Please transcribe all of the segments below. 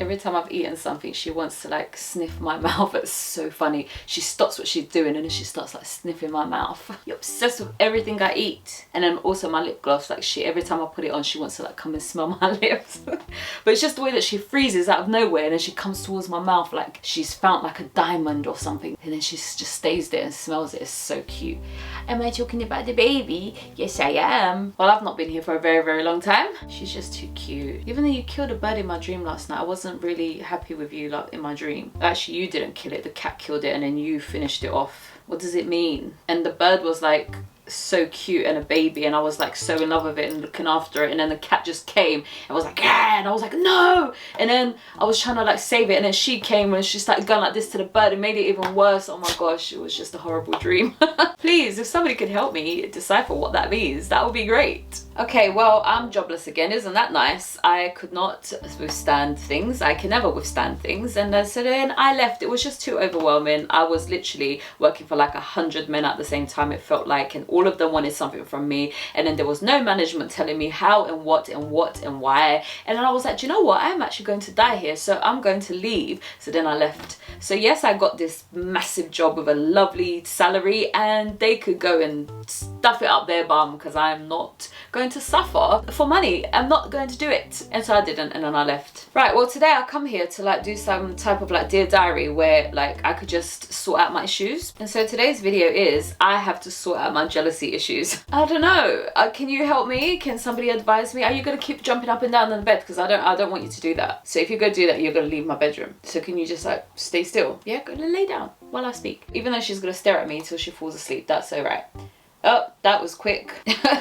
Every time I've eaten something, she wants to like sniff my mouth. It's so funny. She stops what she's doing and then she starts like sniffing my mouth. You're obsessed with everything I eat. And then also my lip gloss, like every time I put it on, she wants to like come and smell my lips. But it's just the way that she freezes out of nowhere and then she comes towards my mouth like she's found like a diamond or something. And then she just stays there and smells it. It's so cute. Am I talking about the baby? Yes, I am. Well, I've not been here for a very, very long time. She's just too cute. Even though you killed a bird in my dream last night, I wasn't really happy with you like in my dream. Actually, you didn't kill it. The cat killed it and then you finished it off. What does it mean? And the bird was like so cute and a baby and I was like so in love with it and looking after it, and then the cat just came and was like, yeah, and I was like, no, and then I was trying to like save it and then she came and she started going like this to the bird and made it even worse. Oh my gosh, it was just a horrible dream. Please, if somebody could help me decipher what that means, that would be great. Okay, well, I'm jobless again. Isn't that nice? I could not withstand things. I can never withstand things. And so then I left. It was just too overwhelming. I was literally working for like 100 men at the same time, it felt like, and all of them wanted something from me. And then there was no management telling me how and what and why. And then I was like, do you know what? I'm actually going to die here. So I'm going to leave. So then I left. So yes, I got this massive job with a lovely salary and they could go and stuff it up their bum because I'm not going to suffer for money. I'm not going to do it. And so I didn't, and then I left. Right, well today I come here to like do some type of like Dear Diary where like I could just sort out my issues. And so today's video is I have to sort out my jealousy issues. I don't know, can you help me? Can somebody advise me? Are you gonna keep jumping up and down in the bed? Because I don't want you to do that. So if you go do that, you're gonna leave my bedroom. So can you just like stay still? Yeah, go lay down while I speak. Even though she's gonna stare at me until she falls asleep, that's alright. Oh, that was quick.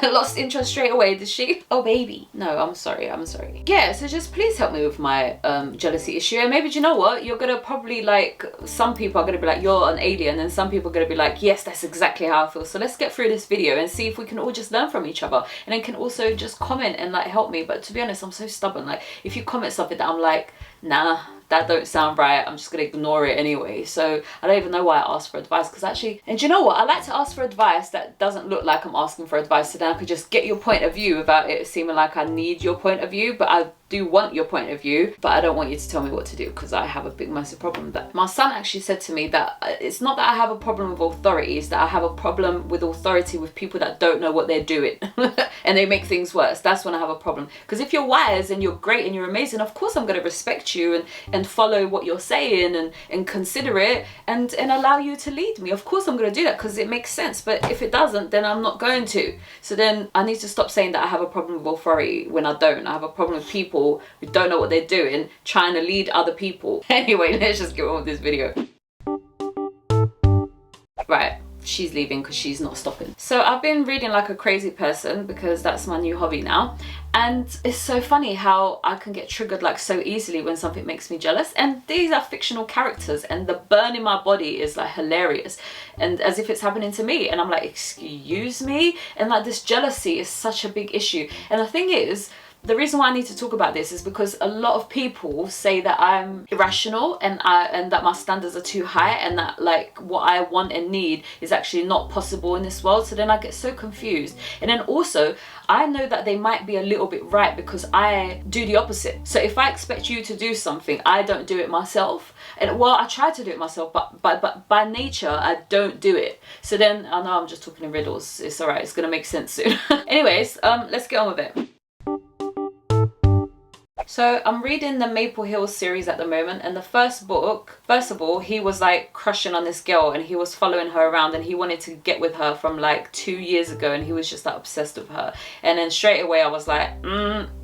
Lost interest straight away, did she? Oh, baby. No, I'm sorry. Yeah, so just please help me with my jealousy issue. And maybe, do you know what? You're gonna probably like, some people are gonna be like, you're an alien. And some people are gonna be like, yes, that's exactly how I feel. So let's get through this video and see if we can all just learn from each other. And then can also just comment and like help me. But to be honest, I'm so stubborn. Like if you comment something that I'm like, nah, that don't sound right, I'm just gonna ignore it anyway. So I don't even know why I asked for advice, because actually, and do you know what, I like to ask for advice that doesn't look like I'm asking for advice, so then I could just get your point of view without it seeming like I need your point of view. But I do want your point of view, but I don't want you to tell me what to do, because I have a big massive problem with that. My son actually said to me that it's not that I have a problem with authority, it's that I have a problem with authority with people that don't know what they're doing and they make things worse. That's when I have a problem. Because if you're wise and you're great and you're amazing, of course I'm going to respect you and follow what you're saying and consider it and allow you to lead me. Of course I'm going to do that because it makes sense. But if it doesn't, then I'm not going to. So then I need to stop saying that I have a problem with authority when I don't. I have a problem with people who don't know what they're doing trying to lead other people. Anyway, let's just get on with this video. Right, she's leaving because she's not stopping. So I've been reading like a crazy person because that's my new hobby now. And it's so funny how I can get triggered like so easily when something makes me jealous. And these are fictional characters and the burn in my body is like hilarious. And as if it's happening to me. And I'm like, excuse me? And like this jealousy is such a big issue. And the thing is, the reason why I need to talk about this is because a lot of people say that I'm irrational and that my standards are too high and that like what I want and need is actually not possible in this world. So then I get so confused. And then also I know that they might be a little bit right because I do the opposite. So if I expect you to do something, I don't do it myself. And well, I try to do it myself, but by nature, I don't do it. So then, I know I'm just talking in riddles. It's all right. It's going to make sense soon. Anyways, let's get on with it. So I'm reading the Maple Hills series at the moment, and the first book, first of all, he was like crushing on this girl and he was following her around and he wanted to get with her from like 2 years ago and he was just like obsessed with her. And then straight away I was like,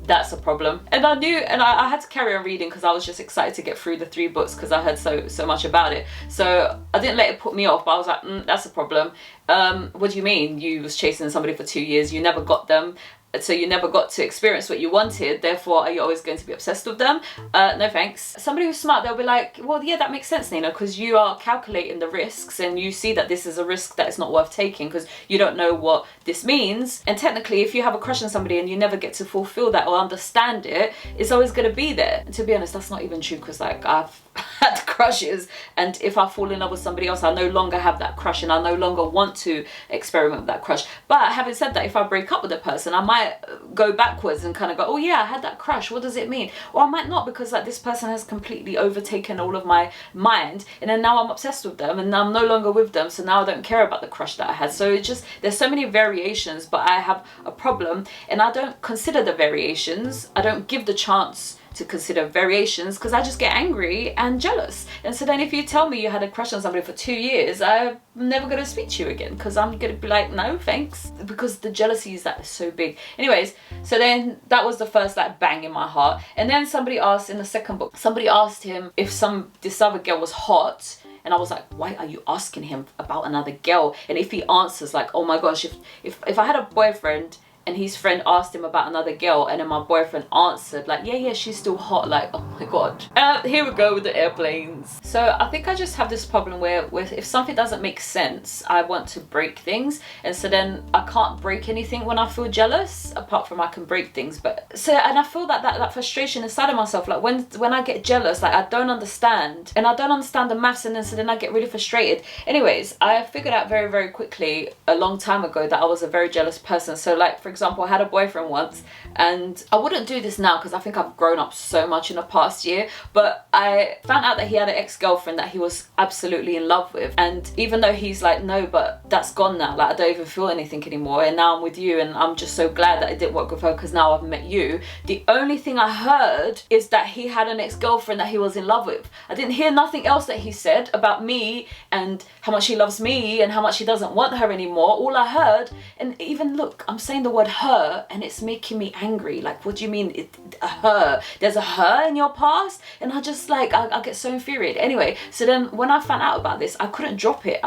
that's a problem. And I knew, and I had to carry on reading because I was just excited to get through the 3 books because I heard so much about it. So I didn't let it put me off, but I was like, that's a problem. What do you mean? You was chasing somebody for 2 years, you never got them. So you never got to experience what you wanted, therefore are you always going to be obsessed with them? No thanks. Somebody who's smart, they'll be like, well, yeah, that makes sense, Nayna, because you are calculating the risks and you see that this is a risk that is not worth taking because you don't know what this means. And technically, if you have a crush on somebody and you never get to fulfill that or understand it, it's always going to be there. And to be honest, that's not even true because like I've had crushes, and if I fall in love with somebody else, I no longer have that crush and I no longer want to experiment with that crush. But having said that, if I break up with a person, I might go backwards and kind of go, oh yeah, I had that crush, what does it mean? Or I might not, because like this person has completely overtaken all of my mind, and then now I'm obsessed with them and I'm no longer with them, so now I don't care about the crush that I had. So it's just, there's so many variations, but I have a problem and I don't consider the variations. I don't give the chance to consider variations, because I just get angry and jealous. And so then if you tell me you had a crush on somebody for 2 years, I'm never going to speak to you again, because I'm going to be like, no thanks, because the jealousy is that so big. Anyways, so then that was the first like bang in my heart. And then somebody asked in the second book, somebody asked him if this other girl was hot. And I was like, why are you asking him about another girl? And if he answers like, oh my gosh, if I had a boyfriend and his friend asked him about another girl, and then my boyfriend answered like, yeah, she's still hot, like, oh my god. Here we go with the airplanes. So I think I just have this problem where if something doesn't make sense, I want to break things, and so then I can't break anything when I feel jealous, apart from I can break things. But so, and I feel that frustration inside of myself, like when I get jealous, like I don't understand, and I don't understand the maths, and then so then I get really frustrated. Anyways, I figured out very, very quickly a long time ago that I was a very jealous person. So like, for example, I had a boyfriend once, and I wouldn't do this now because I think I've grown up so much in the past year, but I found out that he had an ex-girlfriend that he was absolutely in love with. And even though he's like, no, but that's gone now, like I don't even feel anything anymore, and now I'm with you, and I'm just so glad that it didn't work with her because now I've met you. The only thing I heard is that he had an ex-girlfriend that he was in love with. I didn't hear nothing else that he said about me and how much he loves me and how much he doesn't want her anymore. All I heard, and even look, I'm saying the word her and it's making me angry. Like, what do you mean her? There's a her in your past? And I just like, I get so infuriated. Anyway, so then when I found out about this, I couldn't drop it.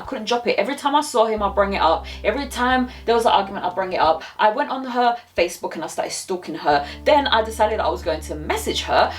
Every time I saw him, I bring it up. Every time there was an argument, I bring it up. I went on her Facebook and I started stalking her. Then I decided I was going to message her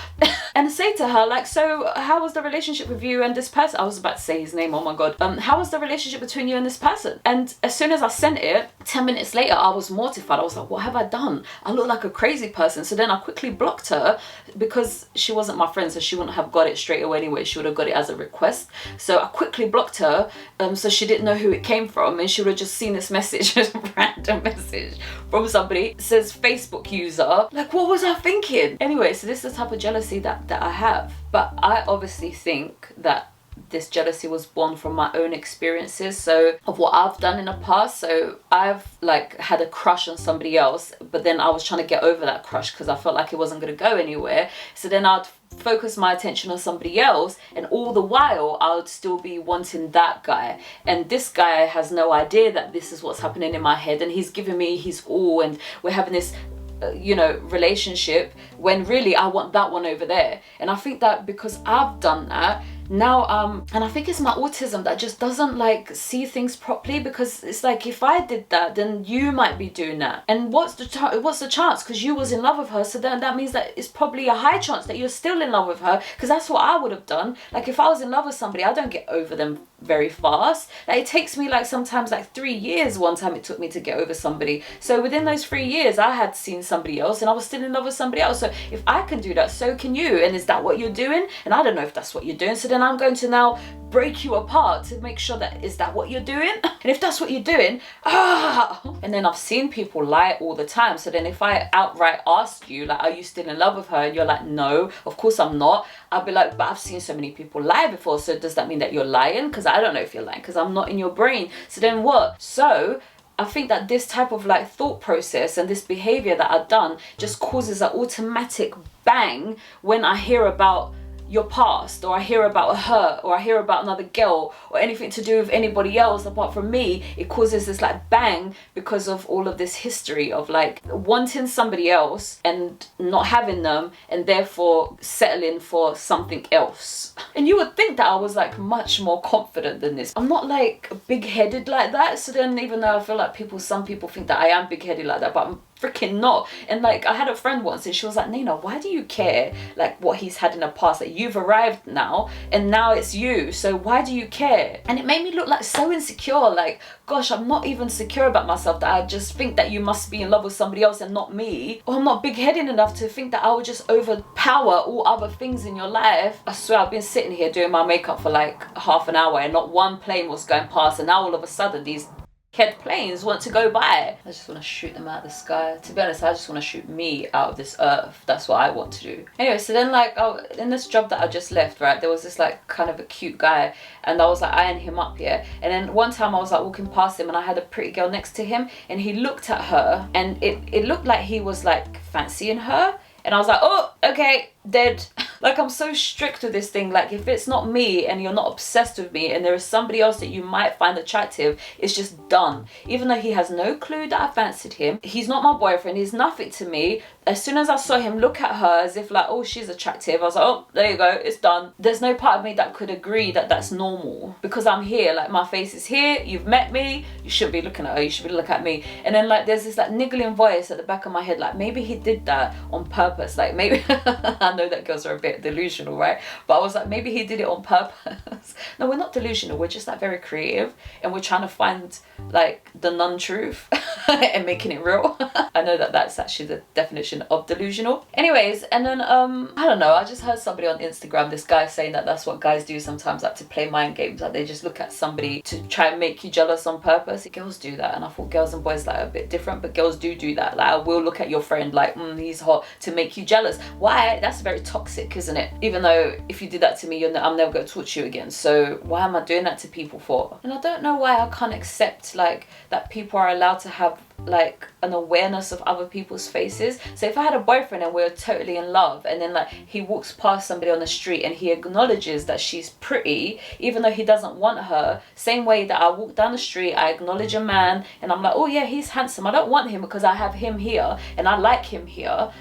and say to her like, so how was the relationship with you and this person? I was about to say his name, oh my god. How was the relationship between you and this person? And as soon as I sent it, 10 minutes later, I was mortified. I was like, what have I done? I look like a crazy person. So then I quickly blocked her, because she wasn't my friend, so she wouldn't have got it straight away anyway. She would have got it as a request. So I quickly blocked her, so she didn't know who it came from, and she would have just seen this message, a random message from somebody. It says Facebook user. Like, what was I thinking? Anyway, so this is the type of jealousy that I have. But I obviously think that this jealousy was born from my own experiences, so of what I've done in the past. So I've like had a crush on somebody else, but then I was trying to get over that crush because I felt like it wasn't going to go anywhere. So then I'd focus my attention on somebody else, and all the while I would still be wanting that guy, and this guy has no idea that this is what's happening in my head, and he's giving me his all, and we're having this relationship, when really I want that one over there. And I think that because I've done that now, and I think it's my autism that just doesn't like see things properly, because it's like, if I did that, then you might be doing that, and what's the chance? Because you was in love with her, so then that means that it's probably a high chance that you're still in love with her, because that's what I would have done. Like, if I was in love with somebody, I don't get over them very fast. Like, it takes me like sometimes like 3 years. One time it took me to get over somebody. So within those 3 years, I had seen somebody else and I was still in love with somebody else. So if I can do that, so can you. And is that what you're doing? And I don't know if that's what you're doing. So then I'm going to now break you apart to make sure that, is that what you're doing? And if that's what you're doing, and then I've seen people lie all the time. So then if I outright ask you, like, are you still in love with her? And you're like, no, of course I'm not. I'll be like, but I've seen so many people lie before. So does that mean that you're lying? Because I don't know if you're lying, because I'm not in your brain. So then what? So I think that this type of like thought process and this behavior that I've done just causes an automatic bang when I hear about your past, or I hear about her, or I hear about another girl, or anything to do with anybody else apart from me. It causes this like bang because of all of this history of like wanting somebody else and not having them, and therefore settling for something else. And you would think that I was like much more confident than this. I'm not like big-headed like that. So then, even though I feel like some people think that I am big-headed like that, but freaking not. And like, I had a friend once and she was like, Nayna, why do you care like what he's had in the past? Like, you've arrived now and now it's you, so why do you care? And it made me look like so insecure. Like, gosh, I'm not even secure about myself, that I just think that you must be in love with somebody else and not me. Or I'm not big-headed enough to think that I would just overpower all other things in your life. I swear, I've been sitting here doing my makeup for like half an hour and not one plane was going past, and now all of a sudden these head planes want to go by. I just want to shoot them out of the sky. To be honest, I just want to shoot me out of this earth. That's what I want to do. Anyway, so then like, in this job that I just left, right, there was this like kind of a cute guy, and I was like eyeing him up, yeah. And then one time I was like walking past him and I had a pretty girl next to him, and he looked at her and it looked like he was like fancying her. And I was like, oh, okay, dead. Like, I'm so strict with this thing. Like, if it's not me and you're not obsessed with me and there is somebody else that you might find attractive, it's just done. Even though he has no clue that I fancied him, he's not my boyfriend, he's nothing to me. As soon as I saw him look at her as if like, oh, she's attractive, I was like, oh, there you go, it's done. There's no part of me that could agree that that's normal, because I'm here, like my face is here, you've met me, you shouldn't be looking at her, you should be looking at me. And then like there's this like niggling voice at the back of my head, like maybe he did that on purpose. Like maybe, I know that girls are a bit delusional, right? But I was like, maybe he did it on purpose. No, we're not delusional, we're just like very creative and we're trying to find like the non-truth and making it real. I know that that's actually the definition of delusional. Anyways, and then I don't know, I just heard somebody on Instagram, this guy saying that that's what guys do sometimes, like to play mind games, like they just look at somebody to try and make you jealous on purpose. Girls do that, and I thought girls and boys like a bit different, but girls do that. Like, I will look at your friend like, he's hot, to make you jealous. Why? That's very toxic, isn't it? Even though if you did that to me, I'm never going to talk to you again, so why am I doing that to people for? And I don't know why I can't accept like that people are allowed to have like an awareness of other people's faces. So if I had a boyfriend and we were totally in love, and then like he walks past somebody on the street and he acknowledges that she's pretty even though he doesn't want her, same way that I walk down the street, I acknowledge a man and I'm like, oh yeah, he's handsome, I don't want him because I have him here and I like him here,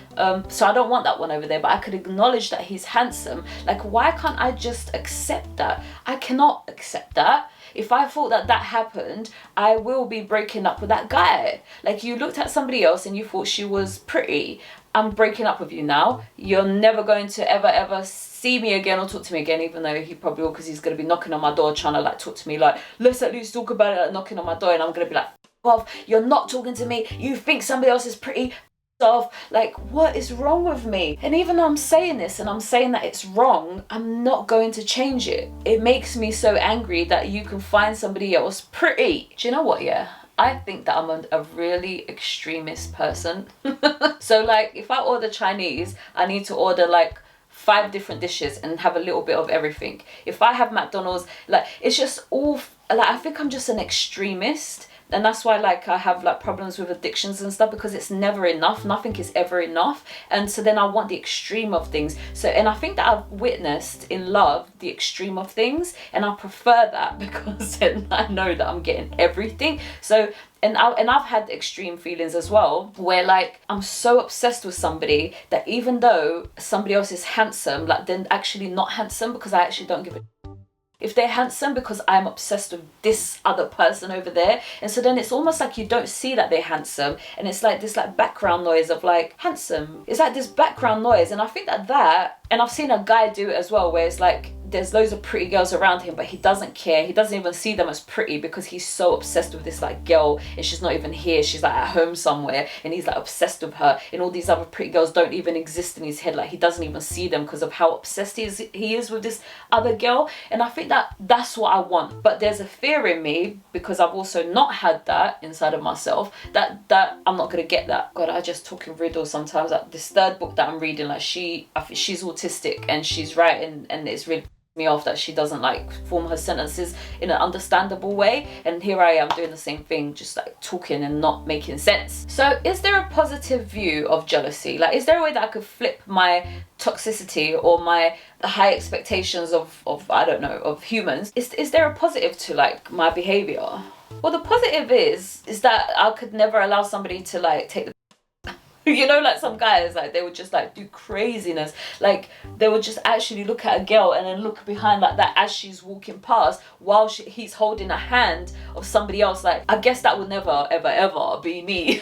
so I don't want that one over there, but I could acknowledge that he's handsome. Like, why can't I just accept that? I cannot accept that. If I thought that that happened, I will be breaking up with that guy. Like, you looked at somebody else and you thought she was pretty. I'm breaking up with you now. You're never going to ever see me again or talk to me again, even though he probably will, because he's going to be knocking on my door trying to like talk to me like, let's at least talk about it, like, knocking on my door, and I'm going to be like, off, you're not talking to me, you think somebody else is pretty, off. Like, what is wrong with me? And even though I'm saying this and I'm saying that it's wrong, I'm not going to change it. It makes me so angry that you can find somebody else pretty. Do you know what, yeah? I think that I'm a really extremist person. So like, if I order Chinese, I need to order like 5 different dishes and have a little bit of everything. If I have McDonald's, like, it's just all, like, I think I'm just an extremist. And that's why like I have like problems with addictions and stuff, because it's never enough. Nothing is ever enough. And so then I want the extreme of things. So, and I think that I've witnessed in love the extreme of things, and I prefer that because then I know that I'm getting everything. So and I've had extreme feelings as well, where like I'm so obsessed with somebody that even though somebody else is handsome, like they're actually not handsome because I actually don't give a if they're handsome, because I'm obsessed with this other person over there. And so then it's almost like you don't see that they're handsome, and it's like this like background noise of like handsome. It's like this background noise. And I think that and I've seen a guy do it as well, where it's like there's loads of pretty girls around him, but he doesn't care. He doesn't even see them as pretty because he's so obsessed with this like girl, and she's not even here. She's like at home somewhere, and he's like obsessed with her. And all these other pretty girls don't even exist in his head. Like, he doesn't even see them because of how obsessed he is with this other girl. And I think that that's what I want. But there's a fear in me, because I've also not had that inside of myself, that I'm not gonna get that. God, I just talk in riddles sometimes. Like this third book that I'm reading, like I think she's autistic and she's writing, and it's really me off that she doesn't like form her sentences in an understandable way. And here I am doing the same thing, just like talking and not making sense. So is there a positive view of jealousy? Like, is there a way that I could flip my toxicity or my high expectations of I don't know, of humans? Is there a positive to like my behavior? Well, the positive is that I could never allow somebody to like take the You know, like some guys, like they would just like do craziness. Like they would just actually look at a girl and then look behind like that as she's walking past while he's holding a hand of somebody else. Like, I guess that would never, ever, ever be me.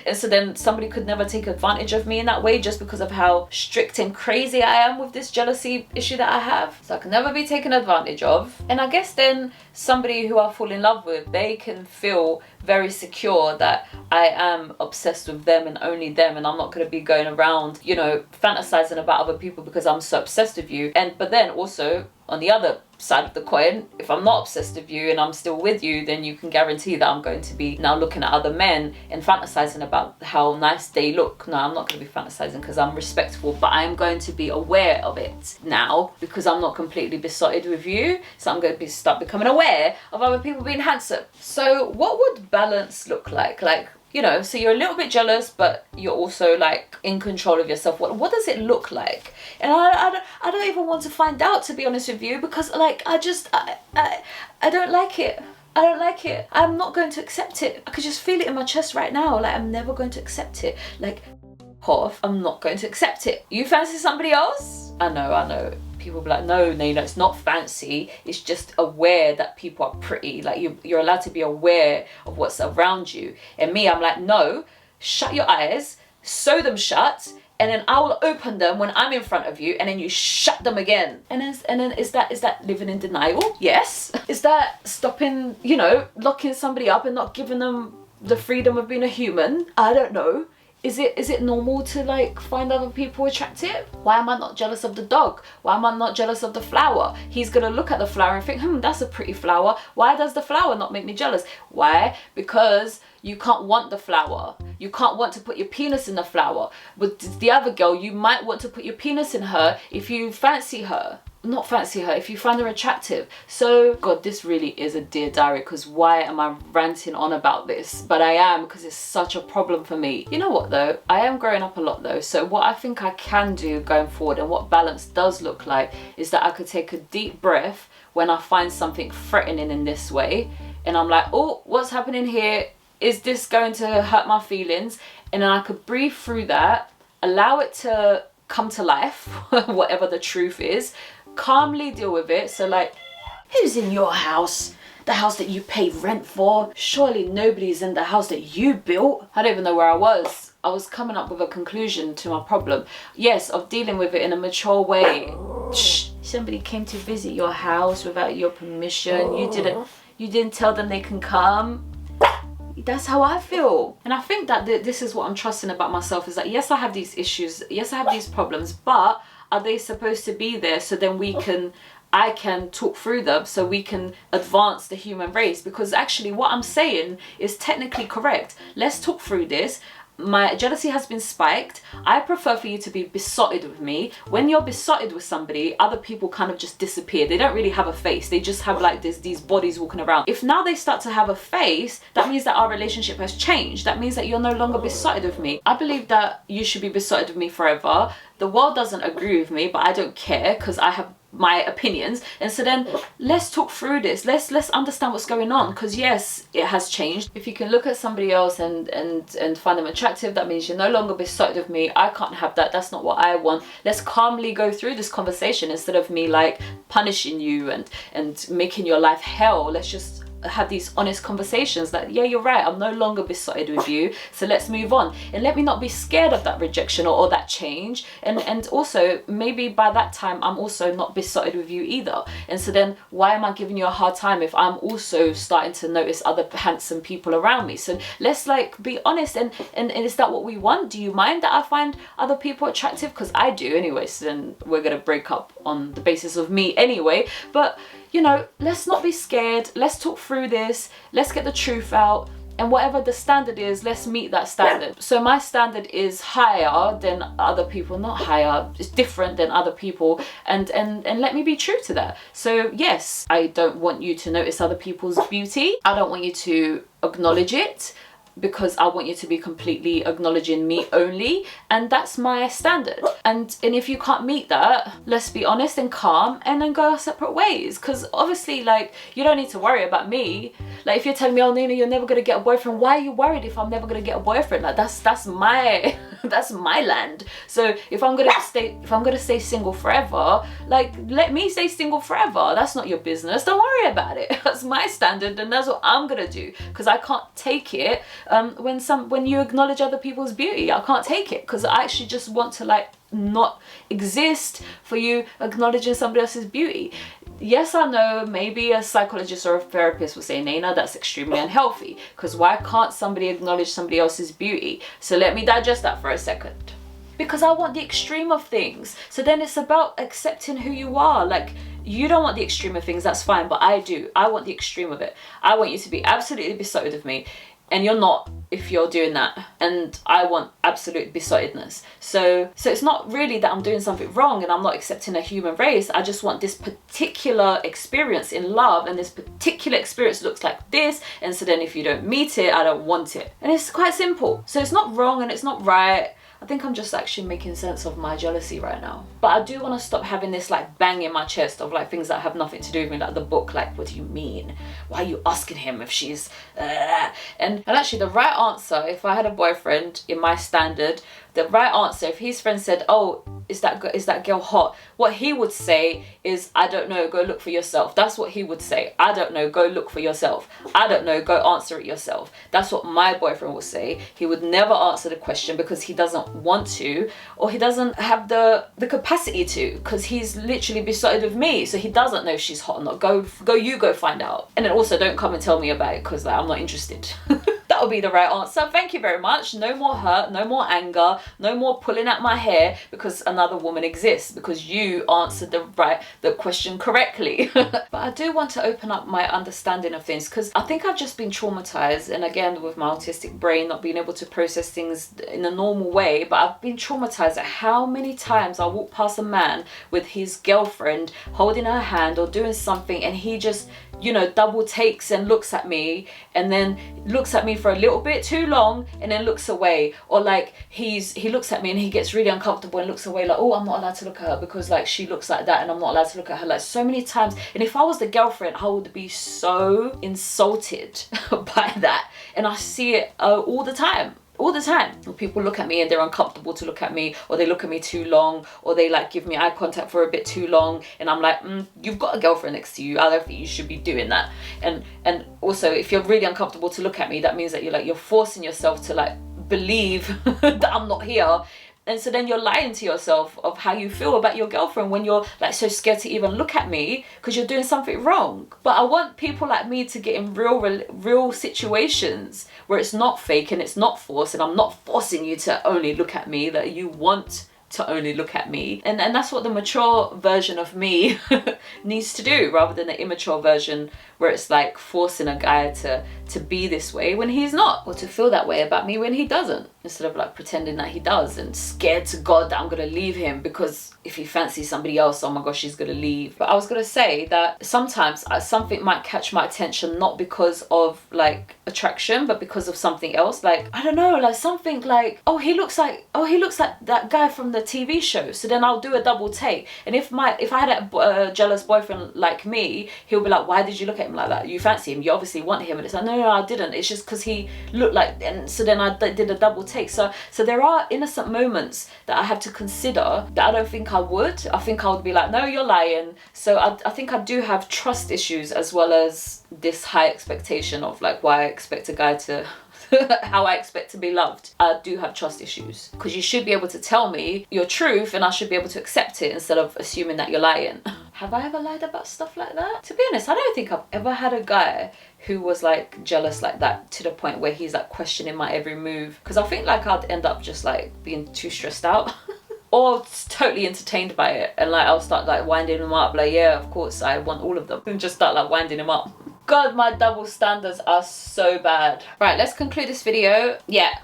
And so then somebody could never take advantage of me in that way just because of how strict and crazy I am with this jealousy issue that I have. So I can never be taken advantage of. And I guess then somebody who I fall in love with, they can feel very secure that I am obsessed with them and only them, and I'm not going to be going around, you know, fantasizing about other people because I'm so obsessed with you. But then also on the other side of the coin, if I'm not obsessed with you and I'm still with you, then you can guarantee that I'm going to be now looking at other men and fantasizing about how nice they look. No, I'm not going to be fantasizing because I'm respectful, but I'm going to be aware of it now because I'm not completely besotted with you. So I'm going to start becoming aware of other people being handsome. So what would balance look like? Like, you know, so you're a little bit jealous, but you're also like in control of yourself. What does it look like? And I don't even want to find out, to be honest with you, because like I don't like it. I don't like it. I'm not going to accept it. I could just feel it in my chest right now. Like, I'm never going to accept it. Like, off, I'm not going to accept it. You fancy somebody else? I know. People be like, no, Nayna, it's not fancy. It's just aware that people are pretty. Like, you're allowed to be aware of what's around you. And me, I'm like, no, shut your eyes, sew them shut, and then I will open them when I'm in front of you, and then you shut them again. And then is that living in denial? Yes. Is that stopping, you know, locking somebody up and not giving them the freedom of being a human? I don't know. Is it normal to like find other people attractive? Why am I not jealous of the dog? Why am I not jealous of the flower? He's gonna look at the flower and think, that's a pretty flower. Why does the flower not make me jealous? Why? Because you can't want the flower. You can't want to put your penis in the flower. With the other girl, you might want to put your penis in her if you fancy her. Not fancy her, if you find her attractive. So, God, this really is a Dear Diary, because why am I ranting on about this? But I am, because it's such a problem for me. You know what though? I am growing up a lot though. So what I think I can do going forward, and what balance does look like, is that I could take a deep breath when I find something threatening in this way. And I'm like, oh, what's happening here? Is this going to hurt my feelings? And then I could breathe through that, allow it to come to life, whatever the truth is, calmly deal with it. So like, who's in your house? The house that you paid rent for? Surely nobody's in the house that you built. I don't even know where I was. I was coming up with a conclusion to my problem. Yes, of dealing with it in a mature way. Shh, somebody came to visit your house without your permission. You didn't tell them they can come. That's how I feel. And I think that this is what I'm trusting about myself, is that yes, I have these issues, yes, I have these problems, but are they supposed to be there so then I can talk through them so we can advance the human race? Because actually what I'm saying is technically correct. Let's talk through this. My jealousy has been spiked. I prefer for you to be besotted with me. When you're besotted with somebody, other people kind of just disappear. They don't really have a face. They just have like these bodies walking around. If now they start to have a face, that means that our relationship has changed. That means that you're no longer besotted with me. I believe that you should be besotted with me forever. The world doesn't agree with me, but I don't care because I have my opinions. And so then let's talk through this. Let's understand what's going on, because yes, it has changed. If you can look at somebody else and find them attractive, that means you're no longer besotted with me. I can't have that. That's not what I want. Let's calmly go through this conversation instead of me like punishing you and making your life hell. Let's just have these honest conversations that, yeah, you're right, I'm no longer besotted with you, so let's move on. And let me not be scared of that rejection or that change. And also maybe by that time I'm also not besotted with you either. And so then why am I giving you a hard time if I'm also starting to notice other handsome people around me? So let's like be honest. And is that what we want? Do you mind that I find other people attractive? Because I do anyway. So then we're gonna break up on the basis of me anyway. But you know, let's not be scared. Let's talk through this. Let's get the truth out. And whatever the standard is, let's meet that standard. So my standard is higher than other people. Not higher, it's different than other people. And let me be true to that. So yes, I don't want you to notice other people's beauty. I don't want you to acknowledge it, because I want you to be completely acknowledging me only, and that's my standard. And if you can't meet that, let's be honest and calm and then go our separate ways. Because obviously, like, you don't need to worry about me. Like, if you're telling me, oh Nayna, you're never gonna get a boyfriend, why are you worried if I'm never gonna get a boyfriend? Like, that's my That's my land. So if I'm gonna stay single forever, like, let me stay single forever. That's not your business. Don't worry about it. That's my standard, and that's what I'm gonna do, because I can't take it when you acknowledge other people's beauty. I can't take it, because I actually just want to like not exist for you acknowledging somebody else's beauty. Yes, I know maybe a psychologist or a therapist will say, Nayna, that's extremely unhealthy, because why can't somebody acknowledge somebody else's beauty? So let me digest that for a second. Because I want the extreme of things. So then it's about accepting who you are. Like, you don't want the extreme of things, that's fine, but I do. I want the extreme of it. I want you to be absolutely besotted of me, and you're not if you're doing that, and I want absolute besottedness. So it's not really that I'm doing something wrong and I'm not accepting a human race. I just want this particular experience in love, and this particular experience looks like this, and so then if you don't meet it, I don't want it. And it's quite simple. So it's not wrong and it's not right. I think I'm just actually making sense of my jealousy right now. But I do want to stop having this like bang in my chest of like things that have nothing to do with me, like the book, like, what do you mean? Why are you asking him if she's and actually the right answer, if I had a boyfriend in my standard, the right answer, if his friend said, oh, is that girl hot? What he would say is, I don't know, go look for yourself. That's what he would say. I don't know, go look for yourself. I don't know, go answer it yourself. That's what my boyfriend would say. He would never answer the question because he doesn't want to, or he doesn't have the capacity to, because he's literally besotted of me. So he doesn't know if she's hot or not. Go find out. And then also don't come and tell me about it, because like, I'm not interested. That would be the right answer. Thank you very much. No more hurt, no more anger, no more pulling at my hair because another woman exists, because you answered the question correctly. But I do want to open up my understanding of things, because I think I've just been traumatized, and again with my autistic brain not being able to process things in a normal way, but I've been traumatized at how many times I walk past a man with his girlfriend holding her hand or doing something, and he just, you know, double takes and looks at me, and then looks at me for a little bit too long and then looks away. Or like he looks at me and he gets really uncomfortable and looks away, like, oh, I'm not allowed to look at her because like she looks like that and I'm not allowed to look at her, like so many times. And if I was the girlfriend, I would be so insulted by that. And I see it all the time. All the time. When people look at me and they're uncomfortable to look at me, or they look at me too long, or they like give me eye contact for a bit too long, and I'm like, you've got a girlfriend next to you, I don't think you should be doing that. And also, if you're really uncomfortable to look at me, that means that you're forcing yourself to like believe that I'm not here. And so then you're lying to yourself of how you feel about your girlfriend when you're like so scared to even look at me because you're doing something wrong. But I want people like me to get in real situations where it's not fake and it's not forced, and I'm not forcing you to only look at me, that you want to only look at me. And that's what the mature version of me needs to do, rather than the immature version where it's like forcing a guy to be this way when he's not, or to feel that way about me when he doesn't, instead of like pretending that he does, and scared to God that I'm gonna leave him because if he fancies somebody else, oh my gosh, he's gonna leave. But I was gonna say that sometimes something might catch my attention, not because of like attraction, but because of something else. Like, I don't know, like something like, oh, he looks like that guy from the TV show. So then I'll do a double take. And if I had a jealous boyfriend like me, he'll be like, why did you look at him like that? You fancy him, you obviously want him. And it's like, no, I didn't. It's just because he looked like, and so then I did a double take. So there are innocent moments that I have to consider that I don't think I would. I think I would be like, no, you're lying. So I think I do have trust issues, as well as this high expectation of like why I expect a guy to how I expect to be loved. I do have trust issues, because you should be able to tell me your truth and I should be able to accept it instead of assuming that you're lying. Have I ever lied about stuff like that? To be honest, I don't think I've ever had a guy who was like jealous like that to the point where he's like questioning my every move, because I think like I'd end up just like being too stressed out or totally entertained by it, and like I'll start like winding him up, like, yeah, of course I want all of them, and just start like winding him up. God, my double standards are so bad. Right, let's conclude this video. Yeah.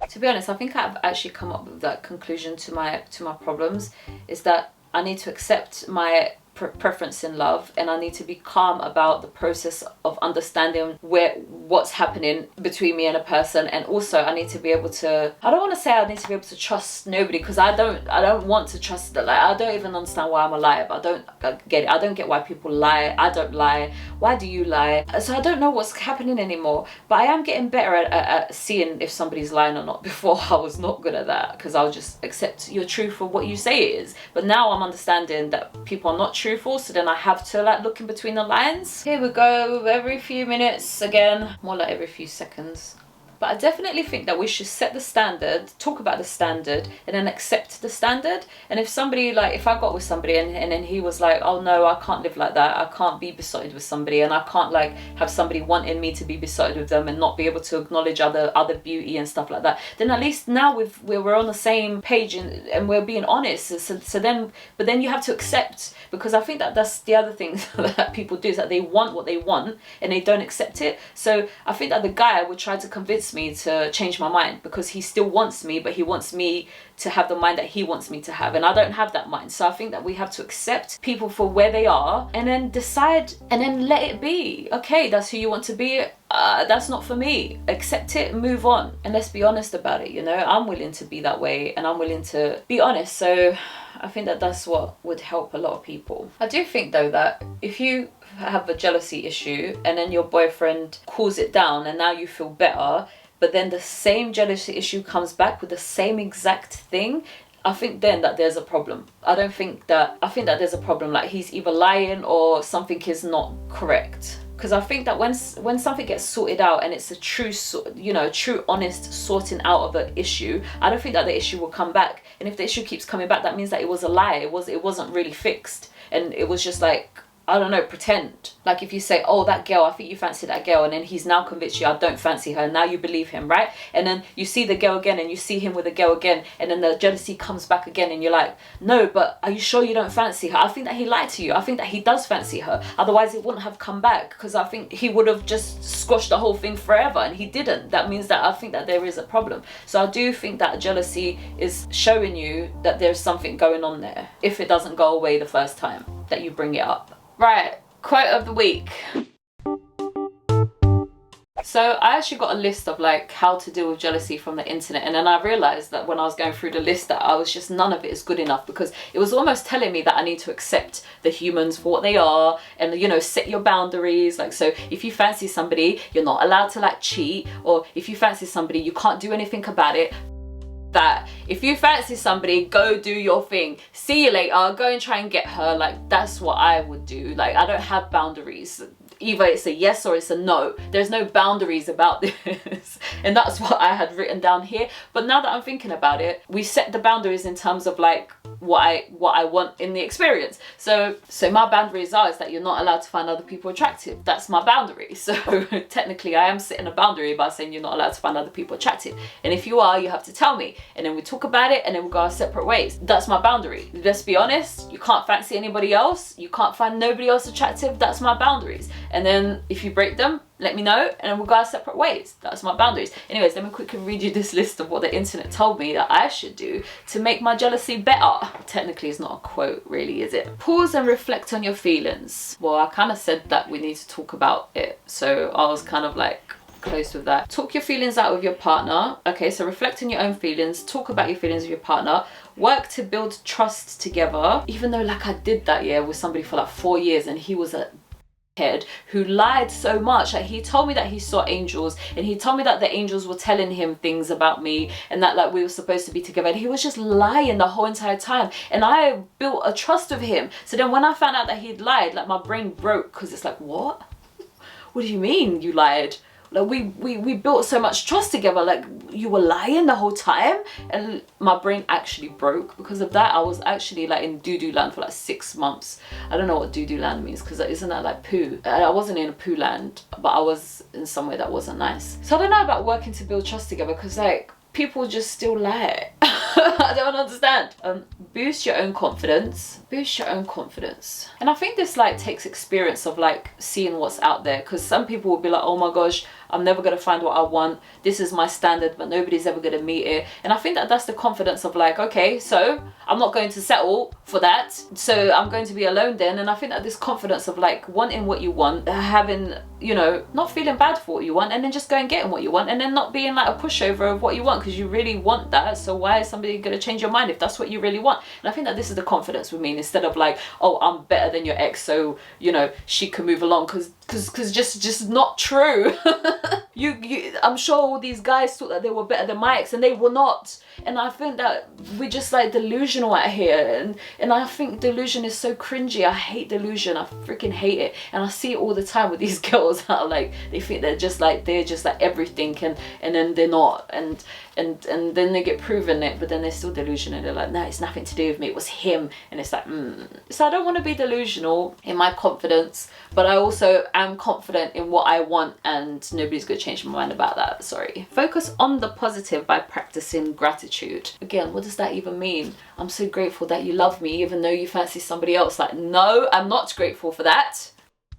To be honest, I think I've actually come up with that conclusion to my problems, is that I need to accept my preference in love, and I need to be calm about the process of understanding what's happening between me and a person. And also I need to be able to, I don't want to say I need to be able to trust nobody, because I don't want to trust that. Like, I don't even understand why I'm a liar, but I don't get it. I don't get why people lie. I don't lie. Why do you lie? So I don't know what's happening anymore, but I am getting better at seeing if somebody's lying or not. Before I was not good at that, because I'll just accept your truth for what you say it is. But now I'm understanding that people are not truthful, so then I have to like look in between the lines. Here we go, every few minutes again, more like every few seconds. But I definitely think that we should set the standard, talk about the standard, and then accept the standard. And if somebody, like, if I got with somebody and then he was like, oh no, I can't live like that, I can't be besotted with somebody, and I can't like have somebody wanting me to be besotted with them and not be able to acknowledge other beauty and stuff like that, then at least now we're on the same page and we're being honest. But then you have to accept, because I think that that's the other thing that people do, is that they want what they want and they don't accept it. So I think that the guy would try to convince me to change my mind, because he still wants me, but he wants me to have the mind that he wants me to have, and I don't have that mind. So I think that we have to accept people for where they are, and then decide, and then let it be. Okay, that's who you want to be. That's not for me. Accept it, move on, and let's be honest about it. You know, I'm willing to be that way, and I'm willing to be honest. So I think that that's what would help a lot of people. I do think though that if you have a jealousy issue and then your boyfriend cools it down and now you feel better, but then the same jealousy issue comes back with the same exact thing, I think then that there's a problem. I think that there's a problem, like he's either lying or something is not correct. Because I think that when something gets sorted out and it's a true, true honest sorting out of an issue, I don't think that the issue will come back. And if the issue keeps coming back, that means that it was a lie. It wasn't really fixed, and it was just like, I don't know, pretend. Like if you say, oh, that girl, I think you fancy that girl, and then he's now convinced you, I don't fancy her, and now you believe him, right? And then you see the girl again and you see him with the girl again, and then the jealousy comes back again and you're like, no, but are you sure you don't fancy her? I think that he lied to you. I think that he does fancy her. Otherwise it wouldn't have come back, because I think he would have just squashed the whole thing forever, and he didn't. That means that I think that there is a problem. So I do think that jealousy is showing you that there's something going on there, if it doesn't go away the first time that you bring it up. Right, quote of the week. So I actually got a list of like how to deal with jealousy from the internet, and then I realized that when I was going through the list that I was just, none of it is good enough, because it was almost telling me that I need to accept the humans for what they are, and, you know, set your boundaries. Like, so if you fancy somebody, you're not allowed to like cheat, or if you fancy somebody, you can't do anything about it. That if you fancy somebody, go do your thing, see you later, go and try and get her. Like, that's what I would do. Like, I don't have boundaries. Either it's a yes or it's a no. There's no boundaries about this. And that's what I had written down here. But now that I'm thinking about it, we set the boundaries in terms of like what I want in the experience. So my boundaries is that you're not allowed to find other people attractive. That's my boundary. So technically I am setting a boundary by saying you're not allowed to find other people attractive. And if you are, you have to tell me. And then we talk about it, and then we go our separate ways. That's my boundary. Let's be honest, you can't fancy anybody else. You can't find nobody else attractive. That's my boundaries. And then if you break them, let me know, and then we'll go our separate ways. That's my boundaries. Anyways, let me quickly read you this list of what the internet told me that I should do to make my jealousy better. Technically, it's not a quote, really, is it? Pause and reflect on your feelings. Well, I kind of said that we need to talk about it, so I was kind of like close with that. Talk your feelings out with your partner. Okay, so reflect on your own feelings, talk about your feelings with your partner, work to build trust together. Even though like I did that, yeah, with somebody for like 4 years, and he was a head who lied so much. Like, he told me that he saw angels, and he told me that the angels were telling him things about me, and that like we were supposed to be together, and he was just lying the whole entire time, and I built a trust with him. So then when I found out that he'd lied, like my brain broke, because it's like, what do you mean you lied? Like we built so much trust together, like you were lying the whole time. And my brain actually broke because of that. I was actually like in doo-doo land for like 6 months. I don't know what doo-doo land means, because isn't that like poo? I wasn't in a poo land, but I was in somewhere that wasn't nice. So I don't know about working to build trust together, because like people just still lie. I don't understand. Boost your own confidence. Boost your own confidence. And I think this like takes experience of like seeing what's out there, because some people will be like, oh my gosh, I'm never going to find what I want. This is my standard, but nobody's ever going to meet it. And I think that that's the confidence of like, okay, so I'm not going to settle for that. So I'm going to be alone then. And I think that this confidence of like wanting what you want, having, you know, not feeling bad for what you want, and then just going and getting what you want, and then not being like a pushover of what you want because you really want that. So why is somebody going to change your mind if that's what you really want? And I think that this is the confidence with me, instead of like, oh, I'm better than your ex, so, you know, she can move along, because just not true. I'm sure all these guys thought that they were better than my ex, and they were not. And I think that we're just like delusional out here, and I think delusion is so cringy. I hate delusion. I freaking hate it. And I see it all the time with these girls that are like, they think they're just like everything, and then they're not, and then they get proven it, but then they're still delusional. They're like, no, it's nothing to do with me, it was him. And it's like, So I don't want to be delusional in my confidence, but I also am confident in what I want, and nobody's gonna change my mind about that. Sorry. Focus on the positive by practicing gratitude. Again, what does that even mean? I'm so grateful that you love me even though you fancy somebody else. Like, no, I'm not grateful for that.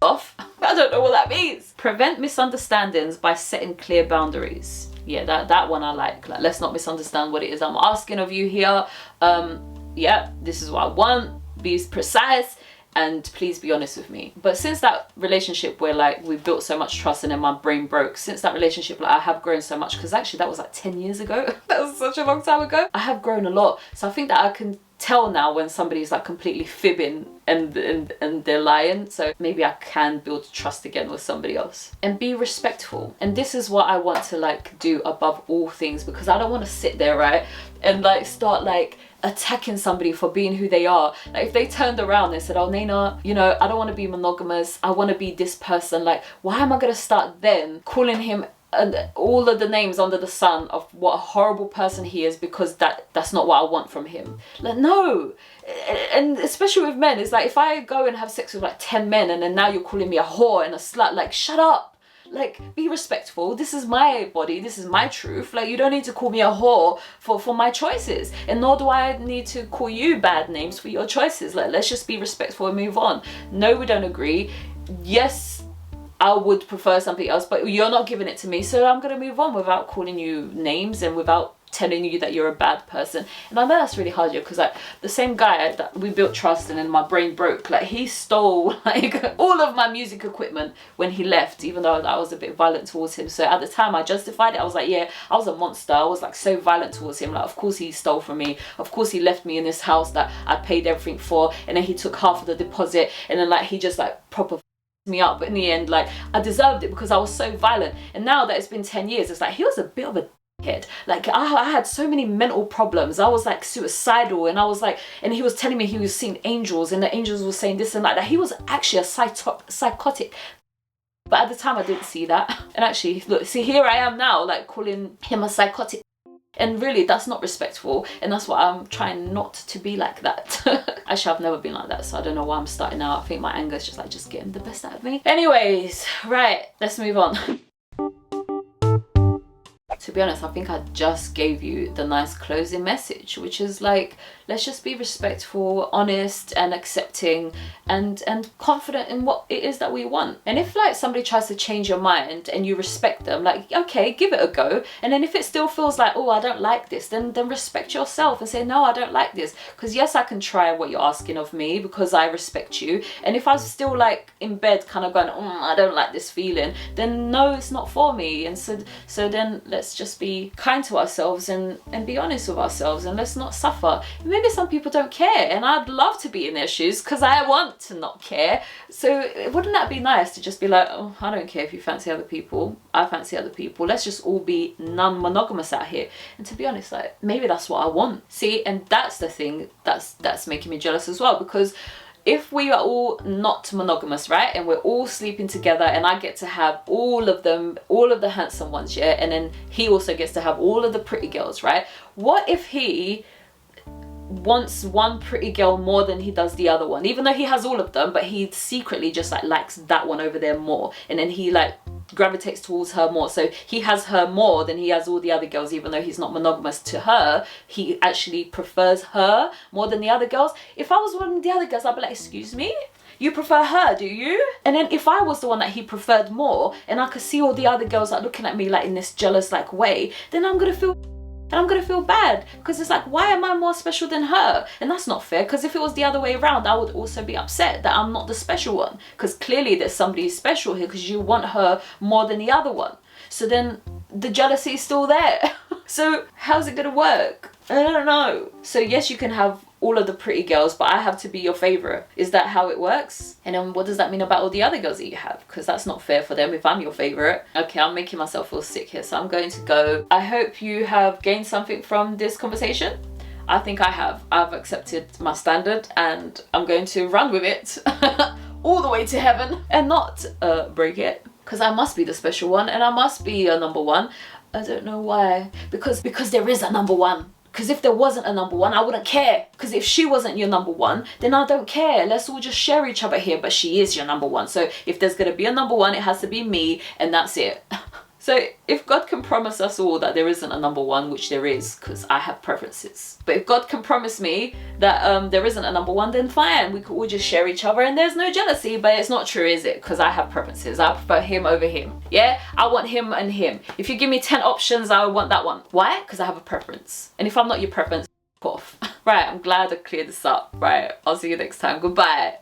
Off. I don't know what that means. Prevent misunderstandings by setting clear boundaries. Yeah, that one I like. Let's not misunderstand what it is I'm asking of you here. Yeah, this is what I want. Be precise, and please be honest with me. But since that relationship where like we built so much trust and then my brain broke, since that relationship, like I have grown so much, because actually that was like 10 years ago. That was such a long time ago. I have grown a lot. So I think that I can tell now when somebody's like completely fibbing and they're lying. So maybe I can build trust again with somebody else. And be respectful. And this is what I want to like do above all things, because I don't want to sit there, right, and like start like attacking somebody for being who they are. Like if they turned around and said, oh Nayna, you know, I don't want to be monogamous, I want to be this person, like why am I going to start then calling him and all of the names under the sun of what a horrible person he is, because that's not what I want from him. Like, no. And especially with men, it's like if I go and have sex with like 10 men and then now you're calling me a whore and a slut, like shut up. Like, be respectful. This is my body, this is my truth. Like, you don't need to call me a whore for my choices, and nor do I need to call you bad names for your choices. Like, let's just be respectful and move on. No, we don't agree. Yes, I would prefer something else, but you're not giving it to me, so I'm gonna move on without calling you names and without telling you that you're a bad person. And I know that's really hard, because like the same guy that we built trust and then my brain broke, like he stole like all of my music equipment when he left, even though I was a bit violent towards him. So at the time I justified it. I was like, yeah, I was a monster. I was like so violent towards him. Like, of course he stole from me, of course he left me in this house that I paid everything for, and then he took half of the deposit, and then like he just like proper me up. But in the end, like I deserved it because I was so violent. And now that it's been 10 years, it's like he was a bit of a kid. Like I had so many mental problems. I was like suicidal, and I was like, and he was telling me he was seeing angels, and the angels were saying this and that he was actually a psychotic. But at the time I didn't see that. And actually, look, see, here I am now, like calling him a psychotic. And really, that's not respectful, and that's why I'm trying not to be like that. Actually, I've never been like that, so I don't know why I'm starting out. I think my anger is just like, just getting the best out of me. Anyways, right, let's move on. To be honest, I think I just gave you the nice closing message, which is like, let's just be respectful, honest and accepting, and confident in what it is that we want. And if like somebody tries to change your mind and you respect them, like, okay, give it a go. And then if it still feels like, oh, I don't like this, then respect yourself and say, no, I don't like this. Because yes, I can try what you're asking of me because I respect you. And if I was still like in bed kind of going, I don't like this feeling, then no, it's not for me. And so then let's just be kind to ourselves and be honest with ourselves, and let's not suffer. Maybe some people don't care, and I'd love to be in their shoes because I want to not care. So wouldn't that be nice to just be like, oh, I don't care if you fancy other people, I fancy other people, let's just all be non-monogamous out here. And to be honest, like maybe that's what I want. See, and that's the thing that's making me jealous as well, because if we are all not monogamous, right, and we're all sleeping together, and I get to have all of them, all of the handsome ones, yeah, and then he also gets to have all of the pretty girls, right? What if he wants one pretty girl more than he does the other one, even though he has all of them, but he secretly just like likes that one over there more, and then he like gravitates towards her more. So he has her more than he has all the other girls, even though he's not monogamous to her. He actually prefers her more than the other girls. If I was one of the other girls, I'd be like, excuse me? You prefer her, do you? And then if I was the one that he preferred more, and I could see all the other girls like looking at me like in this jealous like way, then I'm gonna feel bad, because it's like, why am I more special than her? And that's not fair, because if it was the other way around, I would also be upset that I'm not the special one, because clearly there's somebody special here, because you want her more than the other one. So then the jealousy is still there. So how's it gonna work? I don't know. So yes, you can have all of the pretty girls, but I have to be your favorite. Is that how it works? And then what does that mean about all the other girls that you have? Because that's not fair for them if I'm your favorite. Okay, I'm making myself feel sick here, so I'm going to go. I hope you have gained something from this conversation. I think I have. I've accepted my standard and I'm going to run with it all the way to heaven and not break it. Because I must be the special one and I must be a number one. I don't know why. Because there is a number one. Because if there wasn't a number one, I wouldn't care. Because if she wasn't your number one, then I don't care. Let's all just share each other here. But she is your number one. So if there's going to be a number one, it has to be me. And that's it. So if God can promise us all that there isn't a number one, which there is, because I have preferences. But if God can promise me that there isn't a number one, then fine. We could all just share each other and there's no jealousy. But it's not true, is it? Because I have preferences. I prefer him over him. Yeah, I want him and him. If you give me 10 options, I want that one. Why? Because I have a preference. And if I'm not your preference, off. Right, I'm glad I cleared this up. Right, I'll see you next time. Goodbye.